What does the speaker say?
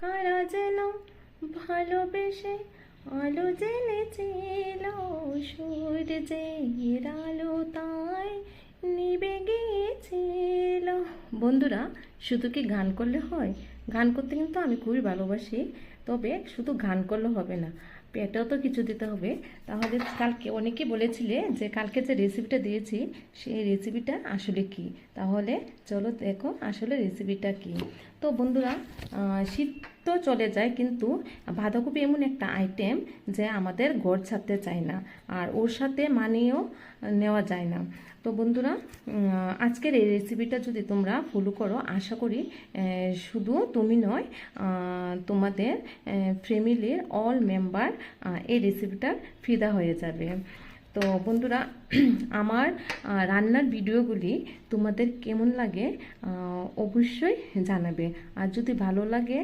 কারা যেন ভালোবেসে আলো জ্বেলেছিল, সূর্যের আলো তাই নিভে গিয়েছিল। বন্ধুরা, শুধু কি গান করলে হয়? গান করতে কিন্তু আমি খুবই ভালোবাসি, তবে শুধু গান করলে হবে না, পেটেও তো কিছু দিতে হবে। তাহলে কালকে অনেকে বলেছিলে যে কালকে যে রেসিপিটা দিয়েছি সেই রেসিপিটা আসলে কি, তাহলে চলো দেখো আসলে রেসিপিটা কি। তো বন্ধুরা, শীত তো চলে যায়, কিন্তু বাঁধাকপি এমন একটা আইটেম যে আমাদের ঘর ছাড়তে চায় না, আর ওর সাথে মানিয়েও নেওয়া যায় না। তো বন্ধুরা, আজকের এই রেসিপিটা যদি তোমরা ফলো করো, আশা করি শুধু তুমি নয়, তোমাদের ফ্যামিলির অল মেম্বার এই রেসিপিটার ফিদা হয়ে যাবে। তো বন্ধুরা, আমার রান্নার ভিডিওগুলি তোমাদের কেমন লাগে অবশ্যই জানাবে। আর যদি ভালো লাগে